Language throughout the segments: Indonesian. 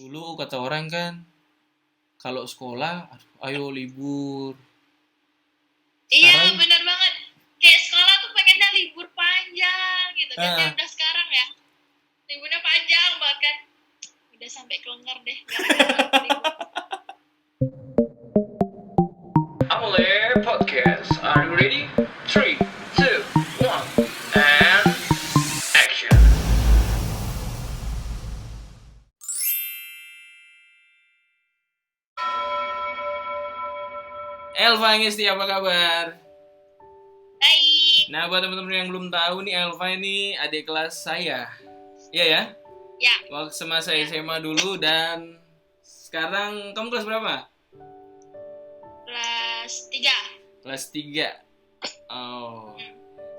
Dulu kata orang kan, kalau sekolah, ayo libur. Iya, Sekarang, benar banget. Kayak sekolah tuh pengennya libur panjang gitu kan. Kayak ah, udah sekarang ya. Liburnya panjang banget kan. Udah sampai kelengar deh gara-gara libur. Amole Podcast. Are you ready? 3, 2, 1, and action. Elva Ngesti apa kabar? Baik. Nah, buat teman-teman yang belum tahu nih, Elva ini adik kelas saya. Iya ya? Ya, Waktu semasa SMA dulu dan sekarang kamu kelas berapa? kelas 3. Kelas 3. Oh.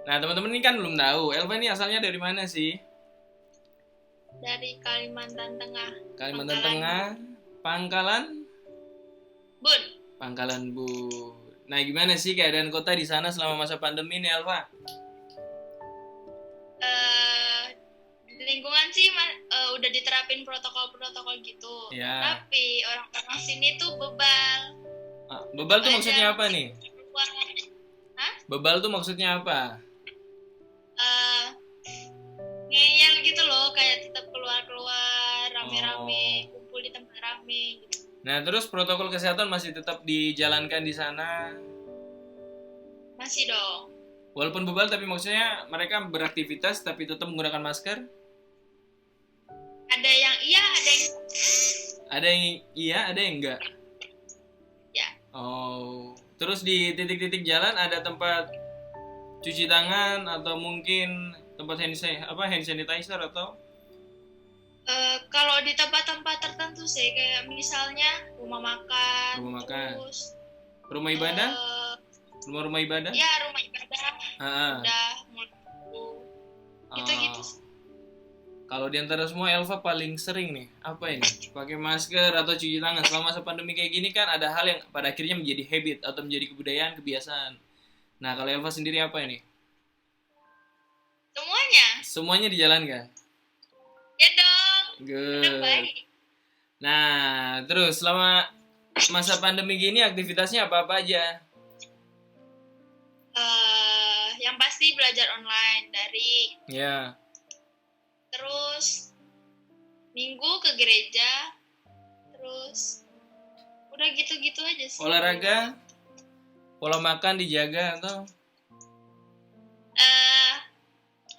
Nah, teman-teman ini kan belum tahu. Elva ini asalnya dari mana sih? Dari Kalimantan Tengah. Kalimantan Pangkalan Tengah, Pangkalan, Bun. Pangkalan Bu. Nah, gimana sih keadaan kota di sana selama masa pandemi ini, Elva? Di lingkungan sih udah diterapin protokol-protokol gitu. Ya. Tapi orang-orang sini tuh bebal. Bebal tuh maksudnya apa nih? Keluar. Hah? Bebal tuh maksudnya apa? Ngeyel gitu loh, kayak tetap keluar-keluar rame-rame, kumpul di tempat rame gitu. Nah, terus protokol kesehatan masih tetap dijalankan di sana. Masih dong. Walaupun bebal tapi maksudnya mereka beraktivitas tapi tetap menggunakan masker. Ada yang iya, ada yang Ada yang iya, ada yang enggak. ya. Oh, terus di titik-titik jalan ada tempat cuci tangan atau mungkin tempat hand sanitizer atau Kalau di tempat-tempat tertentu sih, kayak misalnya rumah makan, Rumah makan. terus rumah ibadah, eh, rumah-rumah ibadah. ya rumah ibadah Ah, udah mulai gitu-gitu. ah. Kalau di antara semua Elva paling sering nih apa ini? Pakai masker atau cuci tangan selama masa pandemi kayak gini kan ada hal yang pada akhirnya menjadi habit atau menjadi kebudayaan, kebiasaan. Nah, kalau Elva sendiri apa ini? Semuanya Semuanya dijalankan. ya dong, udah Good. baik. Nah, terus selama masa pandemi gini aktivitasnya apa-apa aja? Yang pasti belajar online dari Ya, terus minggu ke gereja, terus udah gitu-gitu aja sih. olahraga, pola makan dijaga atau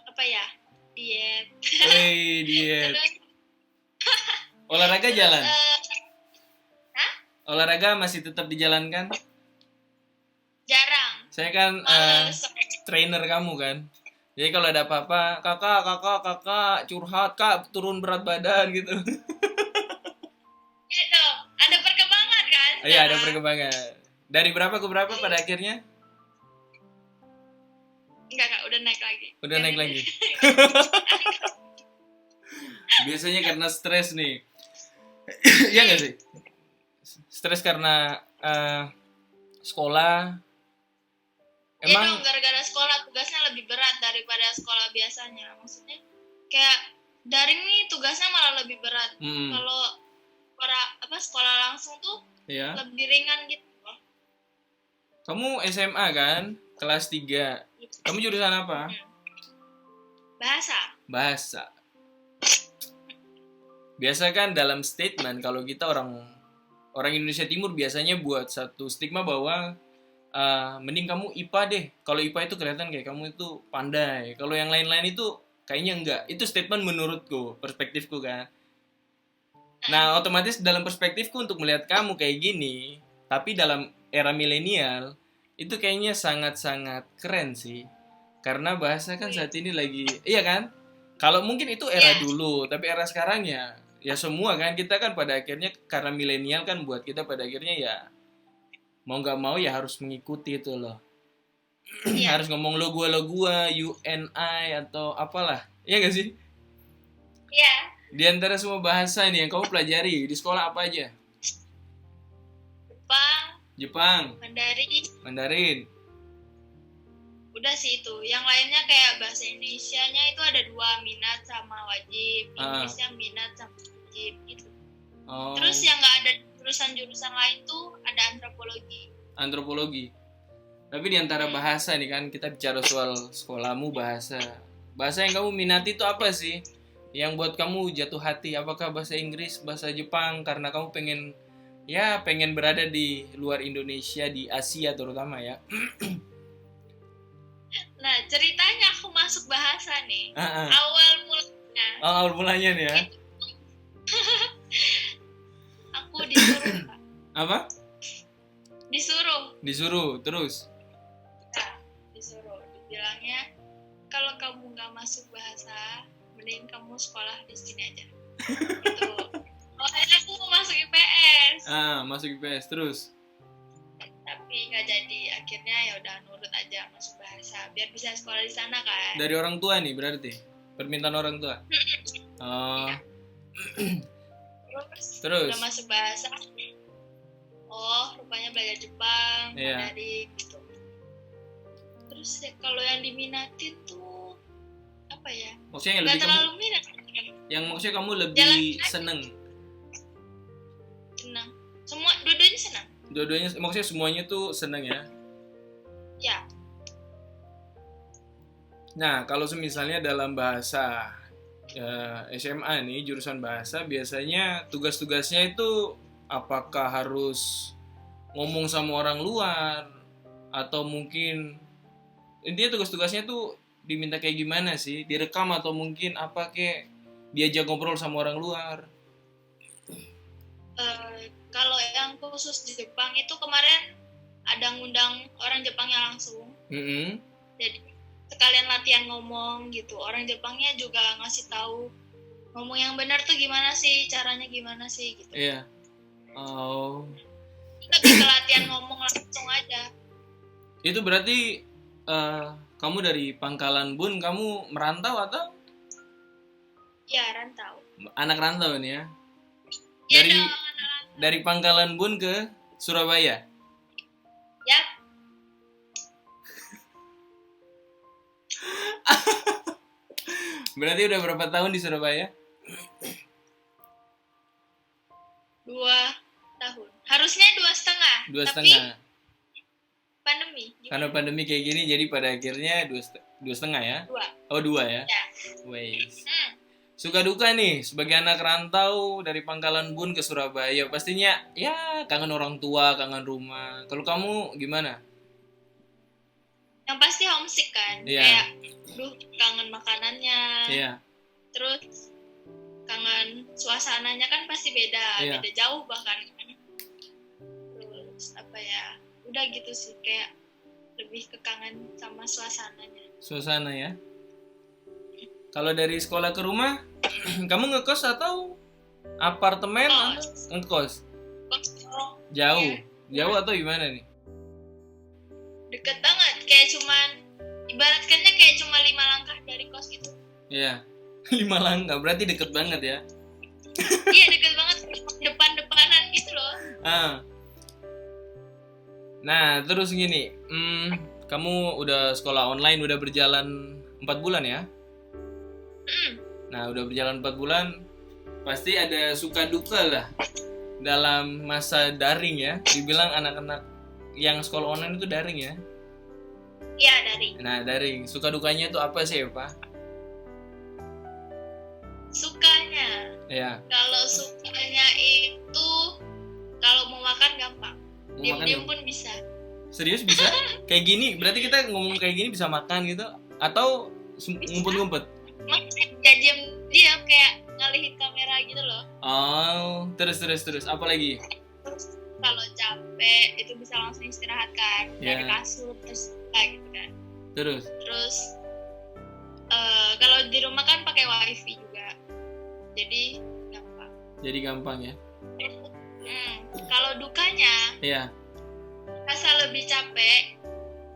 Apa ya, diet. diet. Terus Olahraga jalan. Hah? Olahraga masih tetap dijalankan. Jarang. Saya kan Males. trainer kamu kan. Jadi kalau ada apa-apa, kakak curhat, kak turun berat badan gitu. Ya dong, ada perkembangan kan? Iya, ada sekarang? perkembangan. Dari berapa ke berapa pada akhirnya? Enggak, Kak, udah naik lagi. Udah naik lagi. Biasanya karena stres nih. Iya nggak sih? Stres karena sekolah. Ya Emang dong, gara-gara sekolah tugasnya lebih berat daripada sekolah biasanya. Maksudnya kayak daring nih tugasnya malah lebih berat. Kalau sekolah langsung tuh ya. lebih ringan gitu loh. Kamu SMA kan? Kelas 3. Kamu jurusan apa? Bahasa. Bahasa. Biasa kan dalam statement kalau kita orang Indonesia Timur biasanya buat satu stigma bahwa mending kamu IPA deh. Kalau IPA itu kelihatan kayak kamu itu pandai. Kalau yang lain-lain itu kayaknya enggak. Itu statement menurutku, perspektifku kan. Nah, otomatis dalam perspektifku untuk melihat kamu kayak gini, tapi dalam era milenial, itu kayaknya sangat-sangat keren sih. Karena bahasa kan saat ini lagi, iya kan? Kalau mungkin itu era dulu, tapi era sekarang ya semua kan kita kan pada akhirnya karena milenial kan buat kita pada akhirnya ya mau nggak mau ya harus mengikuti itu loh. Harus ngomong lo gua, you and I atau apalah, iya gak sih? Iya. Di antara semua bahasa nih yang kamu pelajari di sekolah apa aja? Jepang, Mandarin. Udah sih itu. Yang lainnya kayak bahasa Indonesianya itu ada 2, minat sama wajib. Inggrisnya minat sama wajib gitu. Oh. Terus yang nggak ada jurusan-jurusan lain tuh ada Antropologi. Tapi di antara bahasa nih kan, kita bicara soal sekolahmu, bahasa yang kamu minati itu apa sih? Yang buat kamu jatuh hati? Apakah bahasa Inggris, bahasa Jepang? Karena kamu pengen berada di luar Indonesia, di Asia terutama ya. Nah, ceritanya aku masuk bahasa nih. Ah. Awal mulanya. Oh, awal mulanya nih ya. Aku disuruh, Kak. Apa? Disuruh. Terus? Nah, disuruh. Dibilangnya, kalau kamu nggak masuk bahasa, mending kamu sekolah di sini aja. Gitu. Awalnya aku mau masuk IPS. Masuk IPS terus? Tapi nggak jadi. Akhirnya ya udah nurut aja masuk bahasa, biar bisa sekolah di sana kan. Dari orang tua nih berarti? Permintaan orang tua? Oh. Terus? Udah masuk bahasa. Oh, rupanya belajar Jepang, Iya. Mandarin gitu. Terus ya, kalau yang diminatin tuh apa ya? Maksudnya yang Nggak lebih terlalu minat. yang maksudnya kamu lebih seneng? Senang. Semua dua-duanya senang. Dua-duanya, maksudnya semuanya tuh seneng ya? Ya. Nah, kalau misalnya dalam bahasa SMA nih, jurusan bahasa, biasanya tugas-tugasnya itu apakah harus ngomong sama orang luar? Atau mungkin, intinya tugas-tugasnya tuh diminta kayak gimana sih? Direkam atau mungkin apa kayak diajak ngobrol sama orang luar? Kalau yang khusus di Jepang itu kemarin ada ngundang orang Jepangnya langsung. Jadi sekalian latihan ngomong gitu. Orang Jepangnya juga ngasih tahu ngomong yang benar tuh gimana sih, caranya gimana sih gitu. Iya. Oh. Lebih ke latihan ngomong langsung aja. Itu berarti kamu dari Pangkalan Bun, kamu merantau atau Ya, rantau. anak rantau nih ya? Ya Dari dong, dari Pangkalan Bun ke Surabaya. Yap. Berarti udah berapa tahun di Surabaya? 2 tahun. Harusnya 2,5. 2,5. Tapi pandemi. Karena pandemi kayak gini, jadi pada akhirnya 2,5 ya? 2. Oh 2 ya? Ya. Wais. Suka duka nih sebagai anak rantau dari Pangkalan Bun ke Surabaya, pastinya ya kangen orang tua, kangen rumah. Kalau kamu gimana? Yang pasti homesick kan. Iya. Kayak kangen makanannya. Iya. Terus kangen suasananya kan pasti beda. Iya. Beda jauh bahkan. Terus apa ya? Udah gitu sih, kayak lebih ke kangen sama suasananya. Suasana ya. Kalau dari sekolah ke rumah, kamu ngekos atau apartemen atau ngekos? Jauh. Jauh atau gimana nih? Deket banget, kayak cuman ibaratkannya kayak cuma 5 langkah dari kos gitu. Iya. 5 langkah, berarti deket banget ya. Iya, deket banget, depan-depanan gitu loh. Nah, terus gini, kamu udah sekolah online, udah berjalan 4 bulan ya? Nah, udah berjalan 4 bulan, pasti ada suka duka lah dalam masa daring ya. Dibilang anak-anak yang sekolah online itu daring ya? Iya, daring. Nah, daring. Suka dukanya itu apa sih, Pak? Sukanya? Ya. Kalau sukanya itu, kalau mau makan gampang. Mau Diam-diam makan pun bisa. Serius bisa? Kayak gini, berarti kita ngomong kayak gini bisa makan gitu? Atau ngumpet-ngumpet? Maksudnya ya diam-diam kayak ngalihin kamera gitu loh. Oh, terus. Apa lagi? Terus kalau capek itu bisa langsung istirahat kan, dari Ya. kasur terus gitu kan. Terus? Kalau di rumah kan pakai wifi juga, jadi gampang. Jadi gampang ya? Kalau dukanya, Iya. rasa lebih capek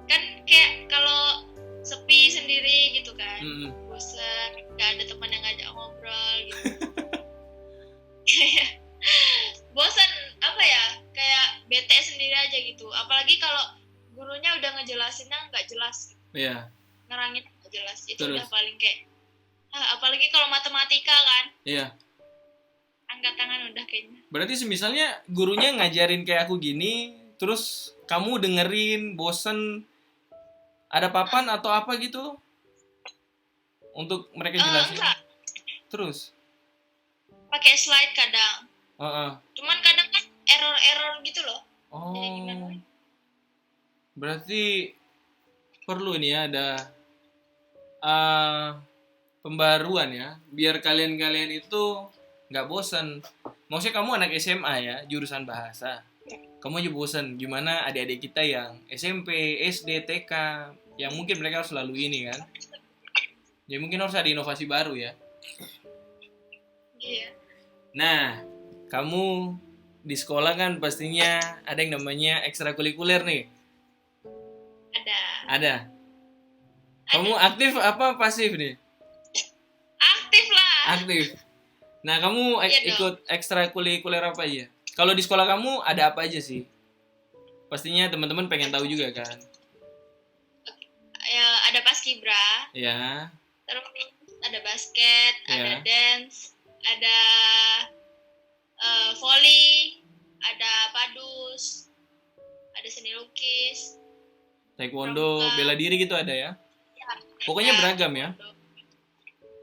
kan, kayak kalau sepi sendiri gitu kan, bosan, gak ada teman yang ngajak ngobrol gitu. Kayak bosan, apa ya, kayak bete sendiri aja gitu. Apalagi kalau gurunya udah ngejelasinnya nggak jelas, Iya. nerangin nggak jelas, itu Terus? udah paling kayak apalagi kalau matematika kan, Iya. angkat tangan udah kayaknya. Berarti semisalnya gurunya ngajarin kayak aku gini, terus kamu dengerin, bosen, ada papan atau apa gitu untuk mereka jelasin? Enggak, Terus? pakai slide kadang. Heeh. Cuman kadang kan error gitu loh. Jadi Oh, gimana? berarti perlu nih ya ada pembaruan ya, biar kalian-kalian itu nggak bosan. Maksudnya kamu anak SMA ya, jurusan bahasa. Kamu aja bosan, gimana adik-adik kita yang SMP, SD, TK, yang mungkin mereka harus selalu ini kan. Jadi mungkin harus ada inovasi baru ya. Iya. Nah, kamu di sekolah kan pastinya ada yang namanya ekstrakurikuler nih. Ada. Ada. Kamu aktif apa pasif nih? Aktif lah. Aktif. Nah, kamu Iya dong. ikut ekstrakurikuler apa aja? Kalau di sekolah kamu ada apa aja sih? Pastinya teman-teman pengen tahu juga kan? Ya, ada paskibra, Ya, terus ada basket, Ya. ada dance, ada volley, ada padus, ada seni lukis. taekwondo, Pramuka. bela diri gitu ada ya? Ya, Pokoknya ada beragam ya? taekwondo.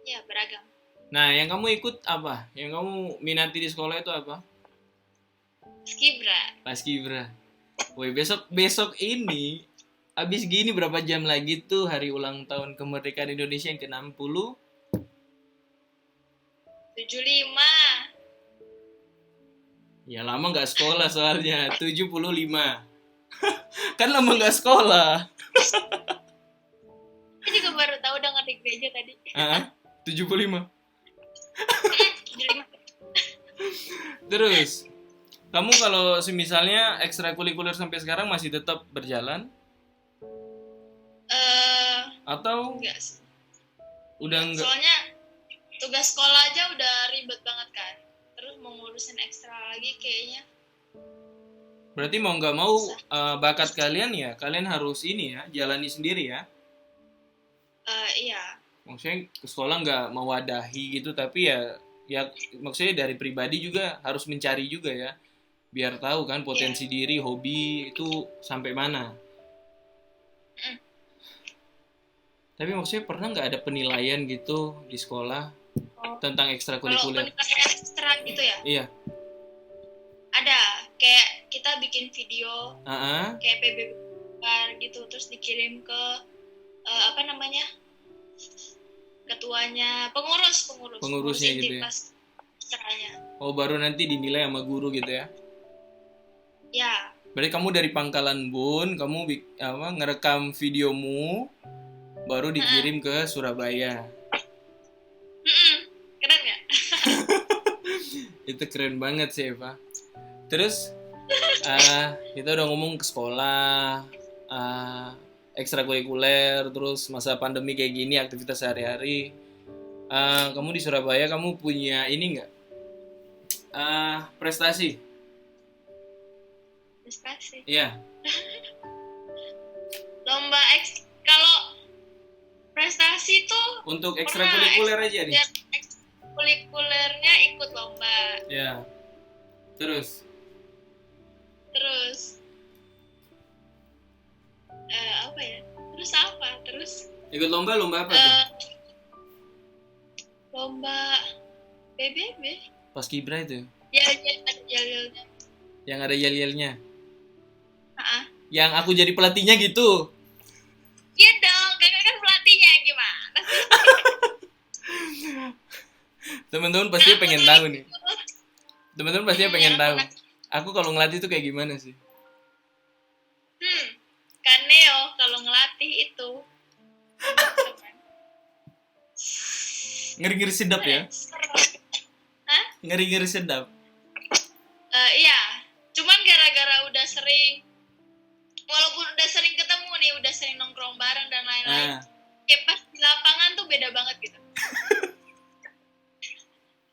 Ya, beragam. Nah, yang kamu ikut apa? Yang kamu minati di sekolah itu apa? Paskibra. Paskibra. Woi, besok ini abis gini berapa jam lagi tuh hari ulang tahun kemerdekaan Indonesia yang ke-60? 75. Ya lama nggak sekolah soalnya 75. Kan lama nggak sekolah. Aku juga baru tahu dengar di gereja tadi. 75. 75. Terus kamu kalau semisalnya ekstrakurikuler sampai sekarang masih tetap berjalan atau Enggak sih. udah enggak? Soalnya tugas sekolah aja udah ribet banget kan. Terus mau ngurusin ekstra lagi kayaknya. Berarti mau nggak mau bakat kalian ya kalian harus ini ya jalani sendiri ya. Iya. Maksudnya ke sekolah nggak mewadahi gitu tapi ya maksudnya dari pribadi juga harus mencari juga ya biar tahu kan potensi diri hobi itu sampai mana. Tapi maksudnya pernah nggak ada penilaian gitu di sekolah tentang Kalau ekstrakurikuler? penilaian ekstra gitu ya, Iya. ada kayak kita bikin video Ah, kayak PBB gitu terus dikirim ke apa namanya ketuanya Pengurusnya gitu ya. pas caranya. Oh baru nanti dinilai sama guru gitu ya. Ya, Berarti kamu dari Pangkalan Bun, kamu ngerekam videomu, baru dikirim ke Surabaya. keren nggak? Itu keren banget sih Eva. Terus kita udah ngomong ke sekolah, ekstrakurikuler, terus masa pandemi kayak gini aktivitas sehari-hari. Kamu di Surabaya, kamu punya ini nggak? Prestasi? Prestasi. Iya. Lomba kalau prestasi tuh Untuk ekstrakurikuler aja nih. ekstrakurikulernya ikut lomba. Ya. Terus? Apa ya? Terus Ikut lomba apa tuh? lomba PBB. Paskibra itu. Ya, ada jalilnya. Yang ada yel-yelnya. Heeh. Yang aku jadi pelatihnya gitu. Iya dong, kakak kan pelatihnya gimana sih? Teman-teman pasti pengen tahu nih. Teman-teman pasti pengen Iya, tahu. Aku kalau ngelatih itu kayak gimana sih? Kan Neo kalau ngelatih itu. Ngeri-ngeri sedap ya? Hah? Ngeri-ngeri sedap. Iya, cuman gara-gara udah sering, walaupun udah sering ketemu nih, udah sering nongkrong bareng dan lain-lain, kayak pas di lapangan tuh beda banget gitu.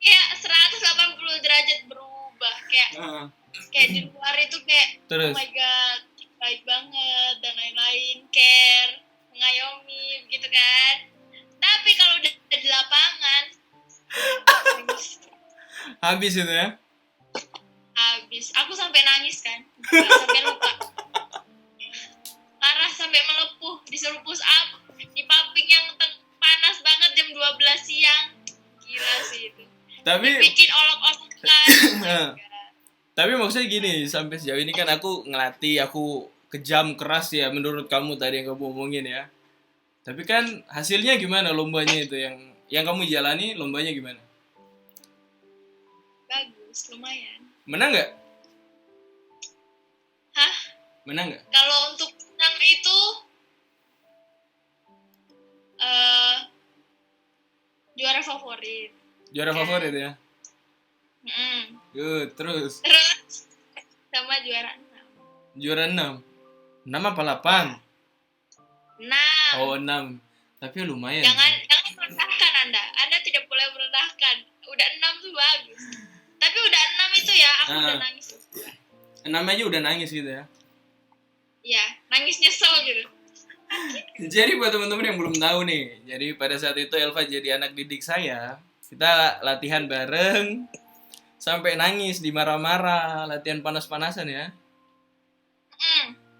Kayak 180 derajat berubah, kayak di luar itu kayak Terus? oh my god, baik banget dan lain-lain, care, mengayomi gitu kan. Tapi kalau udah di lapangan Habis itu ya. Habis. Aku sampai nangis kan. Sampai lupa. Parah sampai melepuh. Disuruh push up. Di pumping yang panas banget jam 12 siang. Gila sih itu. Tapi Bikin olok-olokan. tapi maksudnya gini, sampai sejauh ini kan aku ngelatih, aku kejam keras ya menurut kamu tadi yang kamu omongin ya. Tapi kan hasilnya gimana lombanya itu yang kamu jalani, lombanya gimana? Bagus, lumayan. Menang nggak? Hah? Menang nggak? Kalau untuk menang itu juara favorit. Juara favorit ya? Mm. Good, terus Terus sama juara 6. juara 6. 6 apa 8? 6. Oh, 6. Tapi lumayan. Jangan merendahkan Anda. Anda tidak boleh merendahkan. Udah 6 tuh bagus. Tapi udah 6 itu ya, aku udah nangis. 6 aja udah nangis gitu ya. Iya, nangis nyesel gitu. Jadi buat teman-teman yang belum tahu nih, jadi pada saat itu Elva jadi anak didik saya. Kita latihan bareng sampai nangis, dimarah-marah, latihan panas-panasan ya.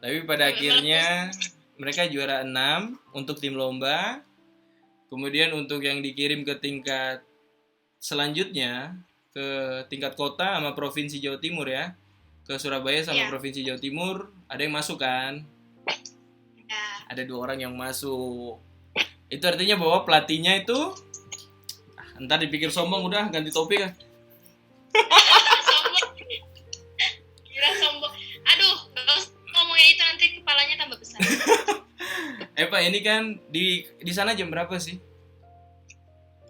Tapi pada akhirnya mereka juara 6 untuk tim lomba. Kemudian untuk yang dikirim ke tingkat selanjutnya, ke tingkat kota sama provinsi Jawa Timur ya. Ke Surabaya sama provinsi Jawa Timur, ada yang masuk kan? Ya. Ada 2 orang yang masuk. Itu artinya bahwa pelatihnya itu entar dipikir sombong, udah ganti topik kan. Sombong. Gila sombong. Aduh, kalau ngomongnya itu nanti kepalanya tambah besar. Pak, ini kan di sana jam berapa sih?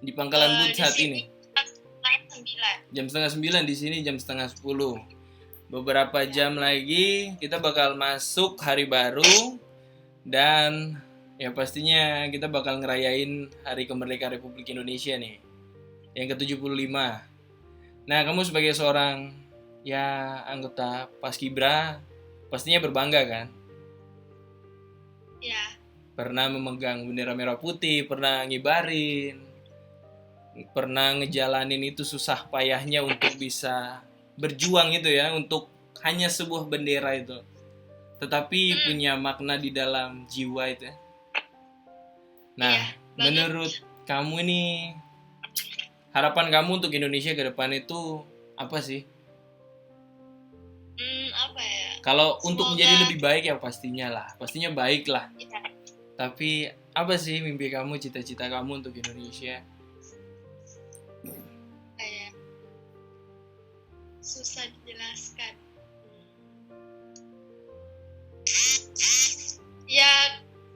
Di Pangkalan Bud saat ini? Jam 8:30. Jam 8:30 di sini jam 8:30. Beberapa jam lagi kita bakal masuk hari baru dan ya pastinya kita bakal ngerayain Hari Kemerdekaan Republik Indonesia nih. Yang ke-75. Nah, kamu sebagai seorang ya anggota Paskibra pastinya berbangga kan? Ya. Pernah memegang bendera merah putih, pernah ngibarin, pernah ngejalanin itu susah payahnya untuk bisa berjuang itu ya, untuk hanya sebuah bendera itu. Tetapi punya makna di dalam jiwa itu ya. Nah, menurut kamu ini harapan kamu untuk Indonesia ke depan itu apa sih? Apa ya? Kalau Semoga untuk menjadi lebih baik ya pastinya lah, pastinya baik lah. Ya. Tapi apa sih mimpi kamu, cita-cita kamu untuk Indonesia? Kayak susah dijelaskan. Ya,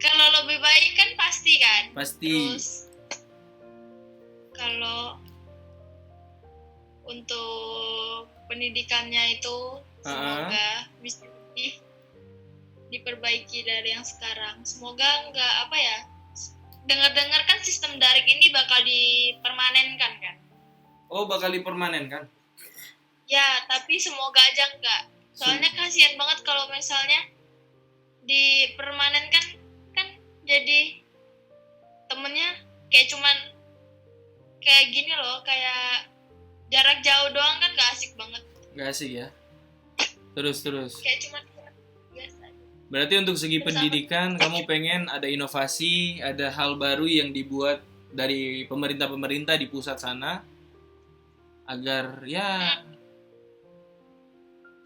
kalau lebih baik kan pasti kan? Pasti. Terus kalau untuk pendidikannya itu semoga bisa diperbaiki dari yang sekarang. Semoga nggak apa ya, dengar-dengar kan sistem daring ini bakal dipermanenkan kan? Oh, bakal dipermanenkan? Ya, tapi semoga aja enggak. Soalnya kasihan banget kalau misalnya dipermanenkan kan jadi temennya kayak cuman kayak gini loh, kayak jarak jauh doang kan gak asik banget. Gak asik ya? Terus. Kayak cuman biasa. Berarti untuk segi pendidikan, kamu pengen ada inovasi, ada hal baru yang dibuat dari pemerintah-pemerintah di pusat sana, agar ya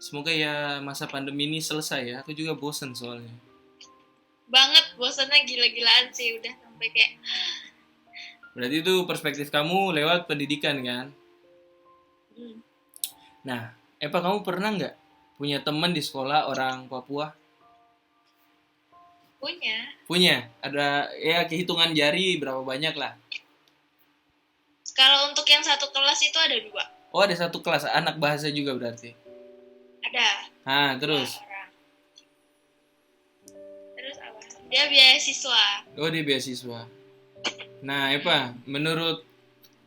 semoga ya masa pandemi ini selesai ya. Aku juga bosen soalnya. Banget, bosannya gila-gilaan sih, udah sampai kayak. Berarti itu perspektif kamu lewat pendidikan kan? Nah, Eva, kamu pernah nggak punya teman di sekolah orang Papua? Punya. Ada ya kehitungan jari berapa banyak lah. Kalau untuk yang satu kelas itu ada 2. Oh, ada satu kelas anak bahasa juga berarti. Ada. Nah, terus. Terus apa? Dia beasiswa. Oh, dia beasiswa. Nah, Eva, menurut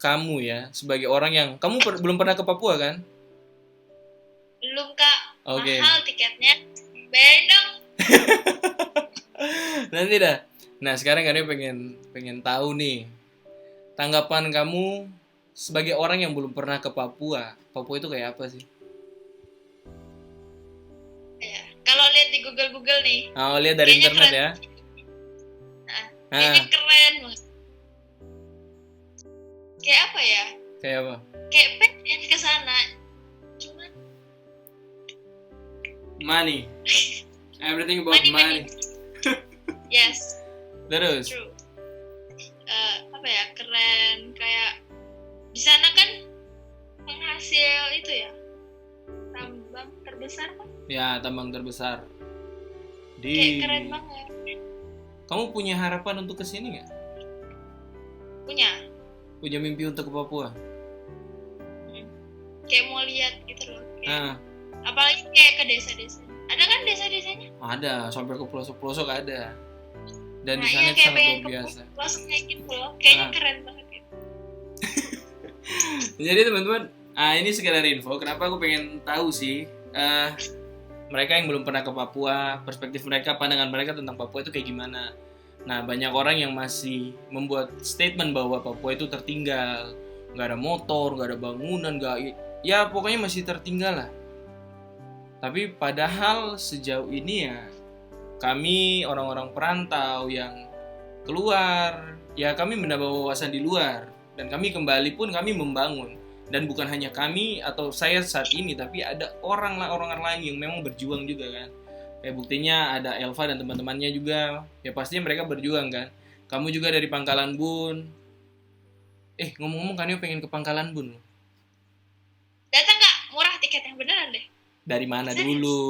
kamu ya, sebagai orang yang kamu belum pernah ke Papua kan? Belum, Kak. Oke. Mahal tiketnya. Bayarin dong. Nanti dah. Nah, sekarang kan pengen tahu nih tanggapan kamu sebagai orang yang belum pernah ke Papua, Papua itu kayak apa sih? Ya, kalau lihat di Google nih, Oh, lihat dari kayaknya internet keren. ya. Kayaknya keren banget. Kayak apa ya? Kayak apa? Kayak pengen ke sana. Cuman Money. Everything about money. Yes, Terus? true. Apa ya? Keren, kayak di sana kan penghasil itu ya. Tambang terbesar kan? Ya, tambang terbesar. Kayak keren banget. Kamu punya harapan untuk kesini nggak? Punya. Punya mimpi untuk ke Papua? Kayak mau lihat gitu loh. Ah, Kayak, apalagi kayak ke desa-desa. Ada kan desa-desanya? ada, sampai ke pelosok-pelosok ada. Dan di Nah, sana iya, kayak sangat pengen luar ke biasa. pelosok kayak gitu loh. Kayaknya Ah. keren banget gitu. Jadi teman-teman, ini sekedar info. Kenapa aku pengen tahu sih? Mereka yang belum pernah ke Papua, perspektif mereka, pandangan mereka tentang Papua itu kayak gimana. Nah, banyak orang yang masih membuat statement bahwa Papua itu tertinggal, nggak ada motor, nggak ada bangunan, ya pokoknya masih tertinggal lah. Tapi padahal sejauh ini ya, kami orang-orang perantau yang keluar, ya kami menambah wawasan di luar, dan kami kembali pun kami membangun. Dan bukan hanya kami atau saya saat ini, tapi ada orang lain yang memang berjuang juga kan. Kayak buktinya ada Elva dan teman-temannya juga. Ya pastinya mereka berjuang kan. Kamu juga dari Pangkalan Bun. Ngomong-ngomong kan pengen ke Pangkalan Bun. Datang nggak? Murah tiketnya beneran deh. Dari mana Serius? dulu?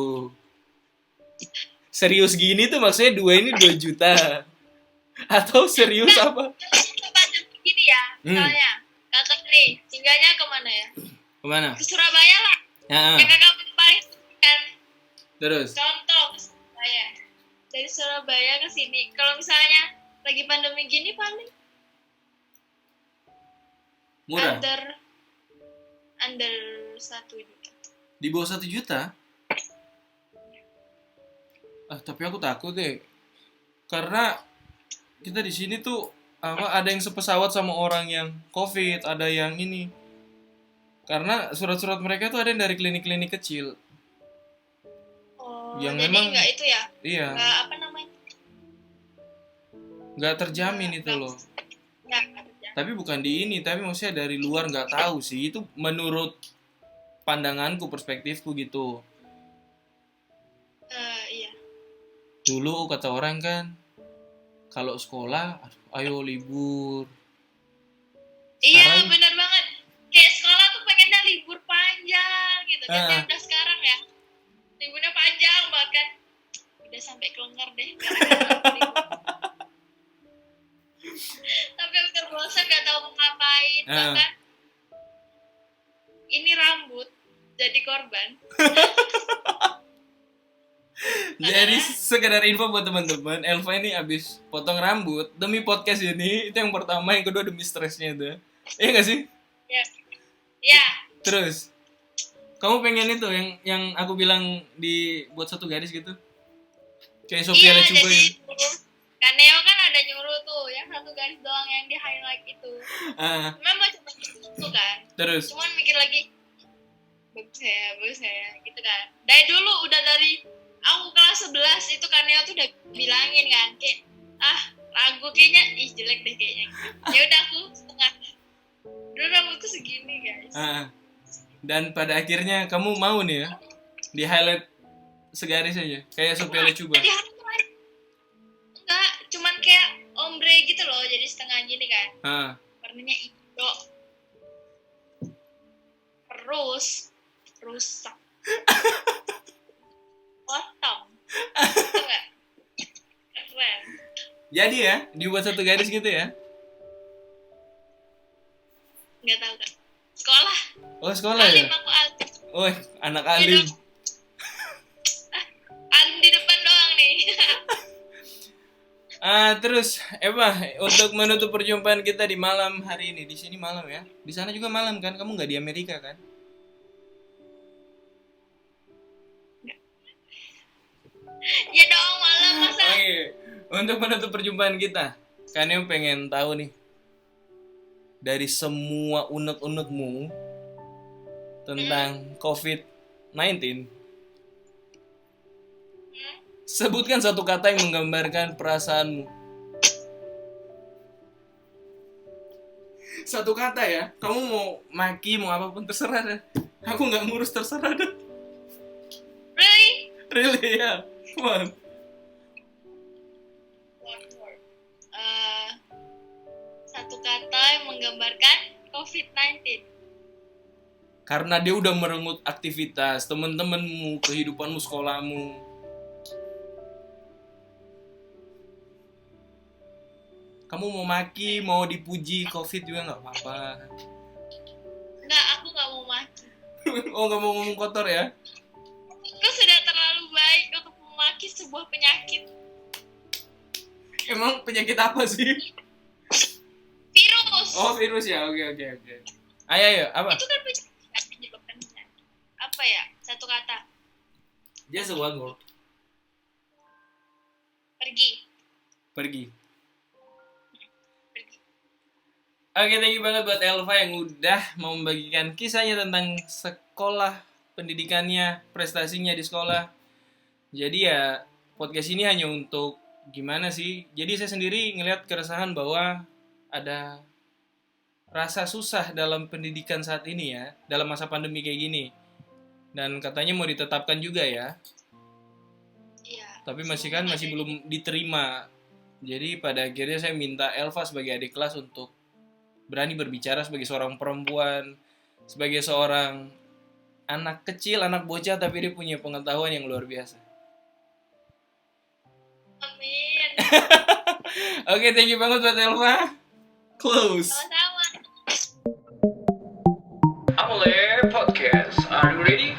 Serius gini tuh maksudnya 2 juta. Atau serius apa? Gini ya, misalnya kakak nih, singgahnya kemana ya? Kemana? Ke Surabaya lah. Ya. Yang kakak paling kan. Terus? Contoh ke Surabaya. Dari Surabaya ke sini. Kalau misalnya lagi pandemi gini paling Murah? under 1 juta. Di bawah 1 juta? Tapi aku takut deh. Karena kita di sini tuh ada yang sepesawat sama orang yang COVID, ada yang ini. Karena surat-surat mereka tuh ada yang dari klinik-klinik kecil. Oh, Yang jadi memang- nggak itu ya? Iya, Nggak apa namanya? nggak terjamin itu loh. Nggak ada. Tapi bukan di ini, tapi maksudnya dari luar nggak tahu sih. Itu menurut pandanganku, perspektifku gitu. Iya. Dulu kata orang kan, kalau sekolah, ayo libur. Iya, Sekarang- benar banget. Kayak sekolah tuh pengennya libur panjang gitu kan. Ah. Kayak udah sekarang ya. Liburnya panjang banget kan. Udah sampai kelengar deh. gara-gara libur. Tapi udah bosan gak tahu mau ngapain. Ah. Bahkan ini rambut jadi korban. Jadi sekedar info buat teman-teman, Elva ini abis potong rambut demi podcast ini. Itu yang pertama, yang kedua demi stresnya itu. Iya gak sih? Ya, Terus kamu pengen itu yang aku bilang buat satu garis gitu? Kayak Sofia iya Lacuba jadi ya? kan Neo kan ada nyuruh tuh yang satu garis doang yang di highlight itu. Memang mau coba gitu kan. Terus Cuman mikir lagi bagus ya gitu kan. Dari dulu udah dari aku kelas 11 itu kan Neo tuh udah bilangin kan kayak ragu kayaknya jelek deh kayaknya. Ya udah aku setengah. Dulu rambutku segini guys. dan pada akhirnya kamu mau nih ya di highlight segaris aja kayak Sofia Lacuba. Jadi enggak, cuman kayak ombre gitu loh, jadi setengah gini kan. Warnanya hijau. Terus rusak. Potong. Enggak. Keren. Jadi ya dibuat satu garis gitu ya? Enggak tahu kan. Sekolah. Oh sekolah ya? Alim aku alim. Oh anak alim. Alim di depan doang nih. Terus Eva, untuk menutup perjumpaan kita di malam hari ini, di sini malam ya, di sana juga malam kan? Kamu nggak di Amerika kan? Ya dong malam masa. Oke, untuk menutup perjumpaan kita, kan yang pengen tahu nih, dari semua unek-unekmu tentang COVID-19, sebutkan satu kata yang menggambarkan perasaanmu. Satu kata ya. Kamu mau maki, mau apapun terserah deh. Aku nggak ngurus, terserah deh. Really ya. Come on. Satu kata yang menggambarkan COVID-19. Karena dia udah merenggut aktivitas teman-temanmu, kehidupanmu, sekolahmu. Kamu mau maki, mau dipuji, COVID juga nggak apa-apa. Enggak, aku nggak mau maki. Oh, nggak mau ngomong kotor ya? Aku sudah terlalu baik untuk memaki sebuah penyakit. Emang penyakit apa sih? Virus. Oh, virus ya. Oke. Ayo, apa? Itu kan menyebabkan penyakit. Apa ya? Satu kata. Just one word. Pergi. Oke, thank you banget buat Elva yang udah mau membagikan kisahnya tentang sekolah, pendidikannya, prestasinya di sekolah. Jadi ya, podcast ini hanya untuk gimana sih? Jadi saya sendiri ngelihat keresahan bahwa ada rasa susah dalam pendidikan saat ini ya, dalam masa pandemi kayak gini. Dan katanya mau ditetapkan juga ya. Iya. Tapi masih belum diterima. Jadi pada akhirnya saya minta Elva sebagai adik kelas untuk berani berbicara sebagai seorang perempuan, sebagai seorang anak kecil, anak bocah, tapi dia punya pengetahuan yang luar biasa. Amin. Oke, thank you banget buat Elva. Close. Sama-sama. Amole Podcast, are you ready?